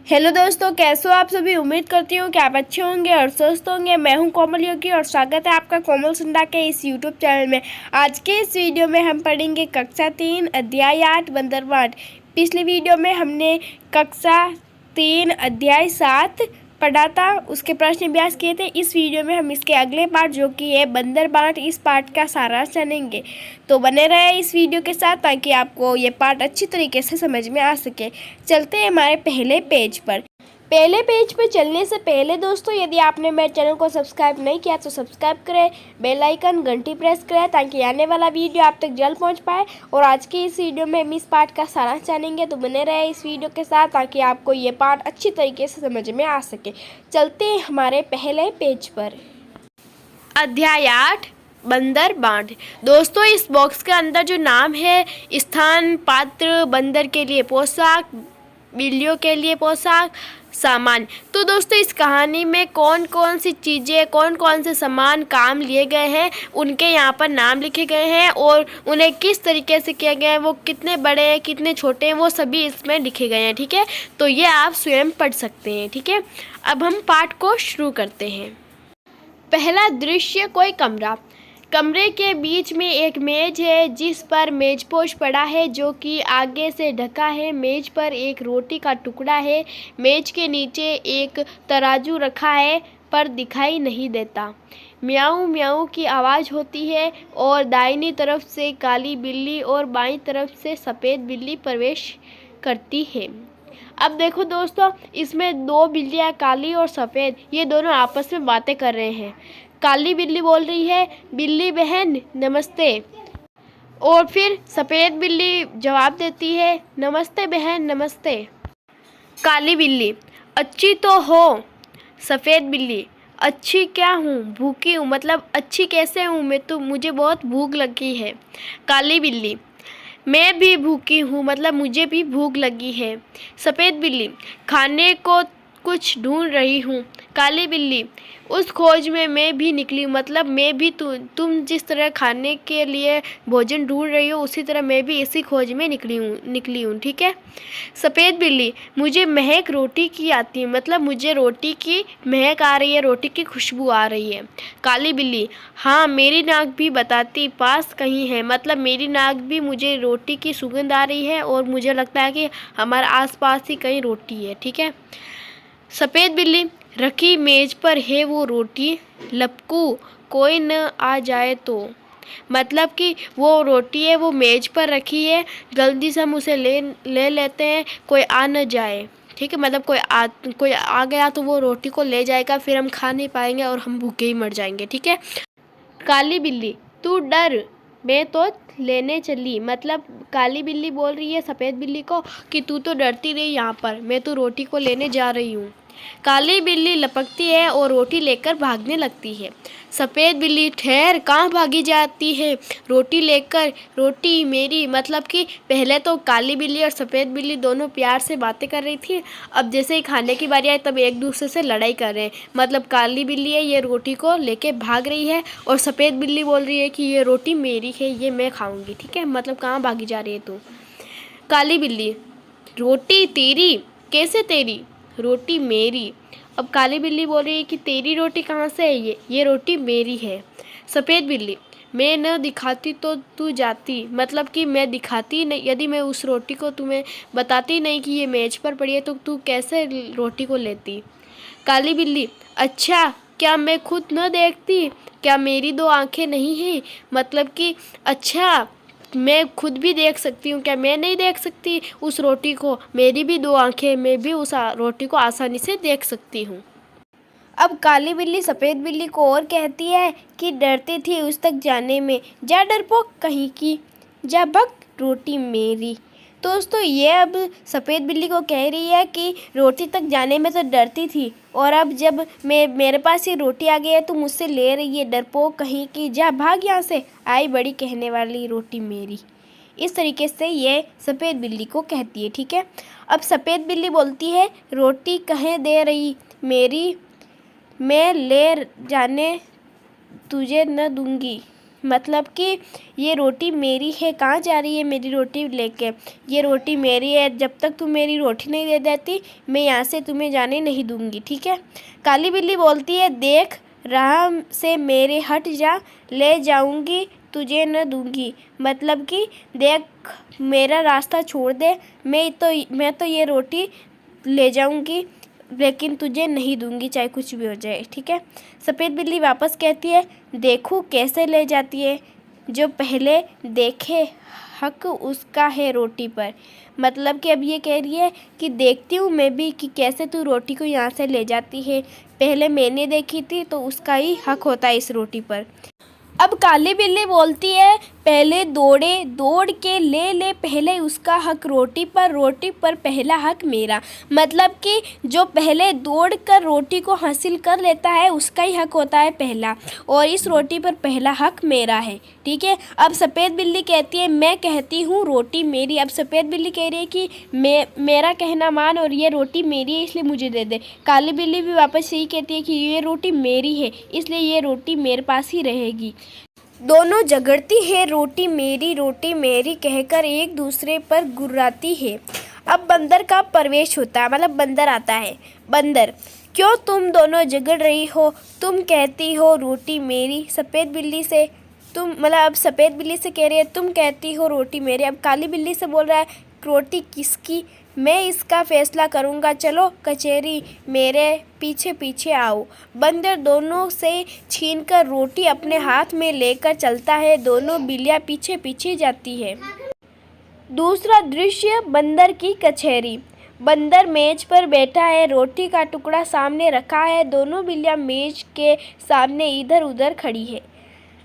Hello दोस्तों, कैसे हो आप सभी। उम्मीद करती हूँ कि आप अच्छे होंगे और स्वस्थ होंगे। मैं हूँ कोमल योगी और स्वागत है आपका कोमल सुंडा के इस यूट्यूब चैनल में। आज के इस वीडियो में हम पढ़ेंगे कक्षा 3 अध्याय 8 बंदरबाट। पिछली वीडियो में हमने कक्षा 3 अध्याय 7 पढ़ा था, उसके प्रश्न अभ्यास किए थे। इस वीडियो में हम इसके अगले पार्ट जो कि है बंदरबाट, इस पार्ट का सारांश जानेंगे। तो बने रहे इस वीडियो के साथ ताकि आपको ये पार्ट अच्छी तरीके से समझ में आ सके। चलते हैं हमारे पहले पेज पर। पहले पेज पर चलने से पहले दोस्तों, यदि आपने मेरे चैनल को सब्सक्राइब नहीं किया तो सब्सक्राइब करें, बेल आइकन घंटी प्रेस करें ताकि आने वाला वीडियो आप तक जल्द पहुंच पाए। और आज की इस वीडियो में हम इस पार्ट का सारांश जानेंगे, तो बने रहे इस वीडियो के साथ ताकि आपको ये पार्ट अच्छी तरीके से समझ में आ सके। चलते हैं हमारे पहले पेज पर। अध्याय 8 बंदरबाट। दोस्तों, इस बॉक्स के अंदर जो नाम है, स्थान, पात्र, बंदर के लिए पोशाक, बिल्लियों के लिए पोशाक, सामान। तो दोस्तों, इस कहानी में कौन कौन सी चीज़ें, कौन कौन से सामान काम लिए गए हैं, उनके यहाँ पर नाम लिखे गए हैं और उन्हें किस तरीके से किया गया है, वो कितने बड़े हैं, कितने छोटे हैं, वो सभी इसमें लिखे गए हैं। ठीक है, तो ये आप स्वयं पढ़ सकते हैं। ठीक है, अब हम पाठ को शुरू करते हैं। पहला दृश्य, कोई कमरा। कमरे के बीच में एक मेज है जिस पर मेजपोश पड़ा है जो कि आगे से ढका है। मेज पर एक रोटी का टुकड़ा है। मेज के नीचे एक तराजू रखा है पर दिखाई नहीं देता। म्याऊं म्याऊं की आवाज़ होती है और दाहिनी तरफ से काली बिल्ली और बाईं तरफ से सफ़ेद बिल्ली प्रवेश करती है। अब देखो दोस्तों, इसमें दो बिल्लियाँ, काली और सफ़ेद, ये दोनों आपस में बातें कर रहे हैं। काली बिल्ली बोल रही है, बिल्ली बहन नमस्ते। और फिर सफ़ेद बिल्ली जवाब देती है, नमस्ते बहन नमस्ते। काली बिल्ली, अच्छी तो हो। सफ़ेद बिल्ली, अच्छी क्या हूँ, भूखी हूँ। मतलब अच्छी कैसे हूँ मैं, तो मुझे बहुत भूख लगी है। काली बिल्ली, मैं भी भूखी हूँ, मतलब मुझे भी भूख लगी है। सफ़ेद बिल्ली, खाने को कुछ ढूंढ रही हूँ। काली बिल्ली, उस खोज में मैं भी निकली हूँ, मतलब मैं भी तुम जिस तरह खाने के लिए भोजन ढूंढ रही हो, उसी तरह मैं भी इसी खोज में निकली हूँ। ठीक है। सफ़ेद बिल्ली, मुझे महक रोटी की आती है, मतलब मुझे रोटी की महक आ रही है, रोटी की खुशबू आ रही है। काली बिल्ली, हाँ मेरी नाक भी बताती पास कहीं है, मतलब मेरी नाक भी मुझे रोटी की सुगंध आ रही है और मुझे लगता है कि हमारे आसपास ही कहीं रोटी है। ठीक है। सफ़ेद बिल्ली, रखी मेज पर है वो रोटी, लपकू कोई न आ जाए तो। मतलब कि वो रोटी है, वो मेज पर रखी है, जल्दी से हम उसे ले लेते हैं, कोई आ न जाए। ठीक है, मतलब कोई आ गया तो वो रोटी को ले जाएगा, फिर हम खा नहीं पाएंगे और हम भूखे ही मर जाएंगे। ठीक है। काली बिल्ली, तू डर, मैं तो लेने चली। मतलब काली बिल्ली बोल रही है सफ़ेद बिल्ली को कि तू तो डरती रही यहाँ पर, मैं तो रोटी को लेने जा रही हूँ। काली बिल्ली लपकती है और रोटी लेकर भागने लगती है। सफ़ेद बिल्ली, ठहर, कहाँ भागी जाती है, रोटी लेकर, रोटी मेरी। मतलब कि पहले तो काली बिल्ली और सफ़ेद बिल्ली दोनों प्यार से बातें कर रही थी, अब जैसे ही खाने की बारी आई तब एक दूसरे से लड़ाई कर रहे हैं। मतलब काली बिल्ली है, ये रोटी को लेके भाग रही है और सफ़ेद बिल्ली बोल रही है कि ये रोटी मेरी है, ये मैं खाऊंगी। ठीक है, मतलब कहाँ भागी जा रही है तू। काली बिल्ली, रोटी तेरी, कैसे तेरी, रोटी मेरी। अब काली बिल्ली बोल रही है कि तेरी रोटी कहाँ से है, ये रोटी मेरी है। सफ़ेद बिल्ली, मैं न दिखाती तो तू जाती, मतलब कि मैं दिखाती नहीं, यदि मैं उस रोटी को तुम्हें बताती नहीं कि ये मेज पर पड़ी है तो तू कैसे रोटी को लेती। काली बिल्ली, अच्छा क्या मैं खुद न देखती, क्या मेरी दो आंखें नहीं हैं, मतलब कि अच्छा मैं खुद भी देख सकती हूँ, क्या मैं नहीं देख सकती उस रोटी को, मेरी भी दो आंखें, मैं भी उस रोटी को आसानी से देख सकती हूँ। अब काली बिल्ली सफ़ेद बिल्ली को और कहती है कि डरती थी उस तक जाने में, जा डरपोक कहीं की, जा भग, रोटी मेरी। दोस्तों, ये अब सफ़ेद बिल्ली को कह रही है कि रोटी तक जाने में तो डरती थी और अब जब मेरे पास ये रोटी आ गई है तो मुझसे ले रही है, डरपोक कहीं की, जा भाग यहाँ से, आई बड़ी कहने वाली, रोटी मेरी। इस तरीके से ये सफ़ेद बिल्ली को कहती है। ठीक है। अब सफ़ेद बिल्ली बोलती है, रोटी कहीं दे रही मेरी, मैं ले जाने तुझे न दूंगी। मतलब कि ये रोटी मेरी है, कहाँ जा रही है मेरी रोटी लेके, ये रोटी मेरी है, जब तक तुम मेरी रोटी नहीं दे देती मैं यहाँ से तुम्हें जाने नहीं दूँगी, ठीक है। काली बिल्ली बोलती है, देख राह से मेरे हट जा, ले जाऊँगी तुझे न दूँगी। मतलब कि देख मेरा रास्ता छोड़ दे, मैं तो ये रोटी ले जाऊँगी लेकिन तुझे नहीं दूंगी चाहे कुछ भी हो जाए, ठीक है। सफ़ेद बिल्ली वापस कहती है, देखूँ कैसे ले जाती है, जो पहले देखे हक उसका है रोटी पर। मतलब कि अब ये कह रही है कि देखती हूँ मैं भी कि कैसे तू रोटी को यहाँ से ले जाती है, पहले मैंने देखी थी तो उसका ही हक होता है इस रोटी पर। अब काली बिल्ली बोलती है, पहले दौड़ के ले पहले उसका हक रोटी पर पहला हक मेरा। मतलब कि जो पहले दौड़ कर रोटी को हासिल कर लेता है उसका ही हक होता है पहला, और इस रोटी पर पहला हक मेरा है, ठीक है। अब सफ़ेद बिल्ली कहती है, मैं कहती हूँ रोटी मेरी। अब सफ़ेद बिल्ली कह रही है कि मेरा कहना मान और ये रोटी मेरी है इसलिए मुझे दे दे। काली बिल्ली भी वापस यही कहती है कि ये रोटी मेरी है इसलिए ये रोटी मेरे पास ही रहेगी। दोनों झगड़ती है, रोटी मेरी कहकर एक दूसरे पर गुर्राती है। अब बंदर का प्रवेश होता है, मतलब बंदर आता है। बंदर, क्यों तुम दोनों झगड़ रही हो, तुम कहती हो रोटी मेरी। सफ़ेद बिल्ली से अब सफ़ेद बिल्ली से कह रही है, तुम कहती हो रोटी मेरी। अब काली बिल्ली से बोल रहा है, रोटी किसकी, मैं इसका फैसला करूँगा, चलो कचहरी मेरे पीछे पीछे आओ। बंदर दोनों से छीनकर रोटी अपने हाथ में लेकर चलता है, दोनों बिल्लियाँ पीछे पीछे जाती है। दूसरा दृश्य, बंदर की कचहरी। बंदर मेज पर बैठा है, रोटी का टुकड़ा सामने रखा है, दोनों बिल्लियाँ मेज के सामने इधर उधर खड़ी है।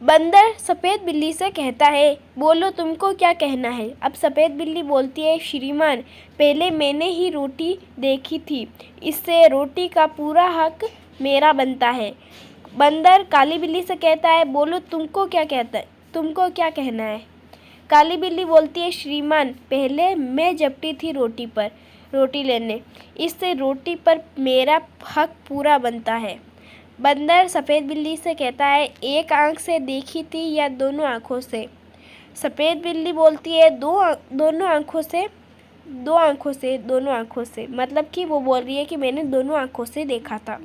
बंदर सफ़ेद बिल्ली से कहता है, बोलो तुमको क्या कहना है। अब सफ़ेद बिल्ली बोलती है, श्रीमान पहले मैंने ही रोटी देखी थी, इससे रोटी का पूरा हक मेरा बनता है। बंदर काली बिल्ली से कहता है, बोलो तुमको क्या कहना है। काली बिल्ली बोलती है, श्रीमान पहले मैं झपटी थी रोटी लेने, इससे रोटी पर मेरा हक पूरा बनता है। बंदर सफ़ेद बिल्ली से कहता है, एक आँख से देखी थी या दोनों आँखों से। सफ़ेद बिल्ली बोलती है, दोनों आँखों से। मतलब कि वो बोल रही है कि मैंने दोनों आँखों से देखा था।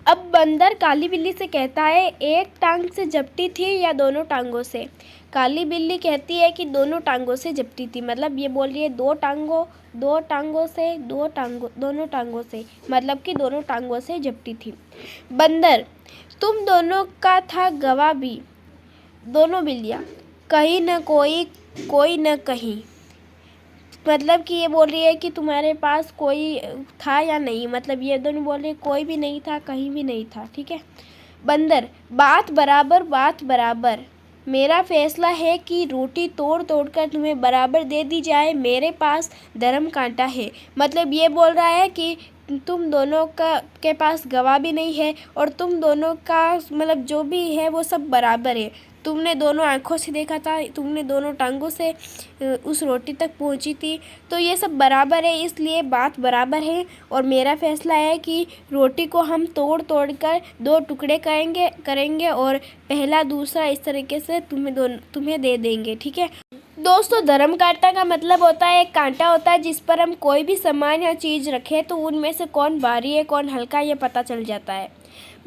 अब बंदर काली बिल्ली से कहता है, एक टांग से झपटी थी या दोनों टांगों से। काली बिल्ली कहती है कि दोनों टांगों से झपटी थी। मतलब ये बोल रही है दोनों टांगों से, मतलब कि दोनों टांगों से झपटी थी। बंदर, तुम दोनों का था गवाह भी। दोनों बिल्लियाँ, कहीं न कोई न कहीं। मतलब कि ये बोल रही है कि तुम्हारे पास कोई था या नहीं। मतलब ये दोनों बोल रही है कोई भी नहीं था, कहीं भी नहीं था, ठीक है। बंदर, बात बराबर। मेरा फैसला है कि रोटी तोड़ कर तुम्हें बराबर दे दी जाए, मेरे पास धर्म कांटा है। मतलब ये बोल रहा है कि तुम दोनों के पास गवाह भी नहीं है और तुम दोनों का मतलब जो भी है वो सब बराबर है। तुमने दोनों आँखों से देखा था, तुमने दोनों टांगों से उस रोटी तक पहुंची थी, तो ये सब बराबर है, इसलिए बात बराबर है। और मेरा फैसला है कि रोटी को हम तोड़ कर 2 टुकड़े करेंगे और पहला दूसरा इस तरीके से तुम्हें दे देंगे, ठीक है। दोस्तों, धर्म कांटा का मतलब होता है एक कांटा होता है जिस पर हम कोई भी सामान या चीज़ रखें तो उनमें से कौन भारी है कौन हल्का ये पता चल जाता है।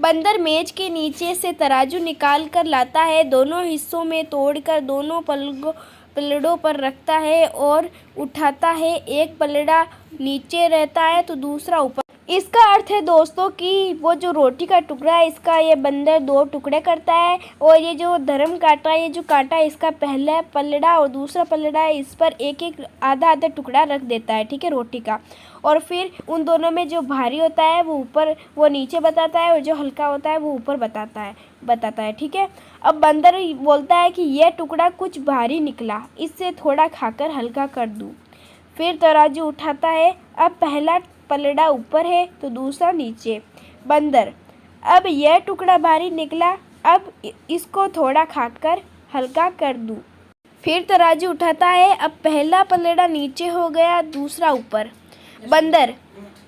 बंदर मेज के नीचे से तराजू निकाल कर लाता है, दोनों हिस्सों में तोड़कर दोनों पलड़ों पर रखता है और उठाता है। एक पलड़ा नीचे रहता है तो दूसरा ऊपर। इसका अर्थ है दोस्तों कि वो जो रोटी का टुकड़ा है इसका ये बंदर 2 टुकड़े करता है और ये जो धर्म कांटा है, ये जो कांटा है इसका पहला पलड़ा और दूसरा पलड़ा है, इस पर एक आधा टुकड़ा रख देता है, ठीक है, रोटी का। और फिर उन दोनों में जो भारी होता है वो नीचे बताता है और जो हल्का होता है वो ऊपर बताता है, ठीक है। अब बंदर बोलता है कि यह टुकड़ा कुछ भारी निकला, इससे थोड़ा खाकर हल्का कर दूँ। फिर तराजू उठाता है, अब पहला पलड़ा ऊपर है तो दूसरा नीचे। बंदर, अब यह टुकड़ा भारी निकला, अब इसको थोड़ा खाकर हल्का कर दूँ। फिर तराजू उठाता है, अब पहला पलड़ा नीचे हो गया दूसरा ऊपर। बंदर,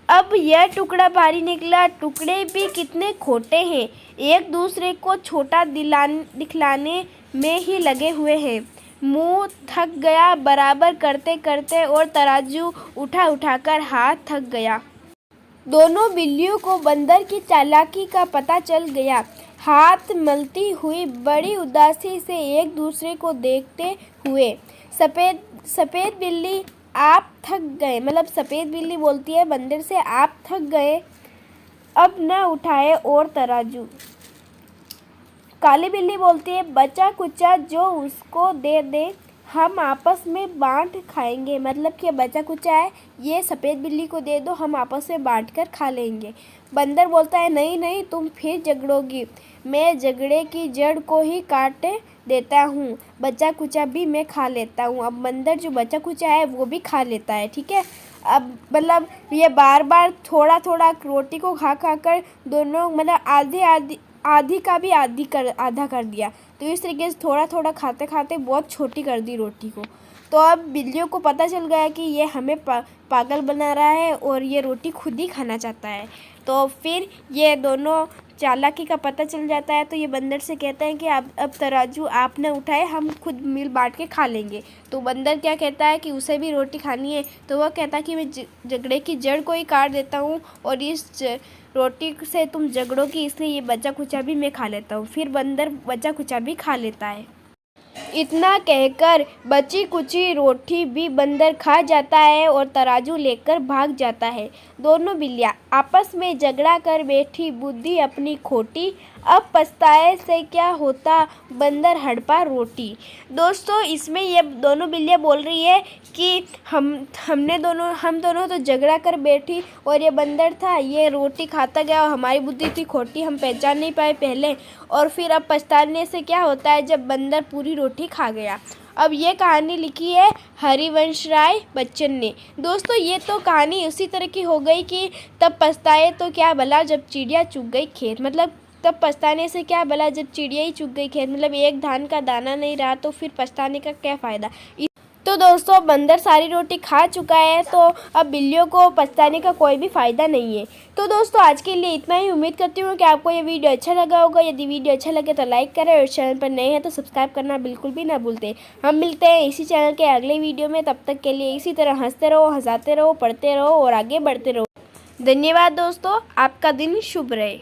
अब यह टुकड़ा भारी निकला, टुकड़े भी कितने खोटे हैं, एक दूसरे को छोटा दिखलाने में ही लगे हुए हैं। मुंह थक गया बराबर करते करते और तराजू उठा उठाकर हाथ थक गया। दोनों बिल्लियों को बंदर की चालाकी का पता चल गया। हाथ मलती हुई बड़ी उदासी से एक दूसरे को देखते हुए सफ़ेद बिल्ली आप थक गए, मतलब सफ़ेद बिल्ली बोलती है बंदर से, आप थक गए, अब न उठाए और तराजू। काली बिल्ली बोलती है बचा कुचा जो उसको दे दे, हम आपस में बांट खाएंगे, मतलब कि बचा कुचा है ये सफ़ेद बिल्ली को दे दो, हम आपस में बांट कर खा लेंगे। बंदर बोलता है नहीं नहीं, तुम फिर झगड़ोगी, मैं झगड़े की जड़ को ही काट देता हूँ, बचा कुचा भी मैं खा लेता हूँ। अब बंदर जो बचा कुचा है वो भी खा लेता है, ठीक है। अब मतलब ये बार बार थोड़ा थोड़ा रोटी को खा खा कर दोनों, मतलब आधी का भी आधा कर दिया। तो इस तरीके से थोड़ा थोड़ा खाते खाते बहुत छोटी कर दी रोटी को। तो अब बिल्लियों को पता चल गया कि ये हमें पागल बना रहा है और ये रोटी खुद ही खाना चाहता है। तो फिर ये दोनों चालाकी का पता चल जाता है। तो ये बंदर से कहते हैं कि अब तराजू आप न उठाए, हम खुद मिल बांट के खा लेंगे। तो बंदर क्या कहता है कि उसे भी रोटी खानी है। तो वह कहता है कि मैं झगड़े की जड़ को ही काट देता हूँ और इस रोटी से तुम झगड़ोगी, इसलिए ये बचा कुचा भी मैं खा लेता हूँ। फिर बंदर बचा कुचा भी खा लेता है। इतना कहकर बची कुची रोटी भी बंदर खा जाता है और तराजू लेकर भाग जाता है। दोनों बिल्लियाँ आपस में झगड़ा कर बैठी, बुद्धि अपनी खोटी, अब पछताए से क्या होता, बंदर हड़पा रोटी। दोस्तों इसमें ये दोनों बिल्लियाँ बोल रही है कि हम दोनों तो झगड़ा कर बैठी और ये बंदर था, ये रोटी खाता गया और हमारी बुद्धि थी खोटी, हम पहचान नहीं पाए पहले, और फिर अब पछताने से क्या होता है जब बंदर पूरी रोटी खा गया। अब ये कहानी लिखी है हरिवंश राय बच्चन ने। दोस्तों ये तो कहानी उसी तरह की हो गई कि तब पछताए तो क्या भला जब चिड़िया चुग गई खेत, मतलब तब पछताने से क्या भला जब चिड़िया ही चुग गई खेत, मतलब एक धान का दाना नहीं रहा तो फिर पछताने का क्या फ़ायदा। तो दोस्तों बंदर सारी रोटी खा चुका है, तो अब बिल्लियों को पछताने का कोई भी फ़ायदा नहीं है। तो दोस्तों आज के लिए इतना ही। उम्मीद करती हूँ कि आपको ये वीडियो अच्छा लगा होगा। यदि वीडियो अच्छा लगे तो लाइक करें और चैनल पर नए हैं तो सब्सक्राइब करना बिल्कुल भी ना भूलते। हम मिलते हैं इसी चैनल के अगले वीडियो में, तब तक के लिए इसी तरह हंसते रहो, हंसाते रहो, पढ़ते रहो और आगे बढ़ते रहो। धन्यवाद दोस्तों, आपका दिन शुभ रहे।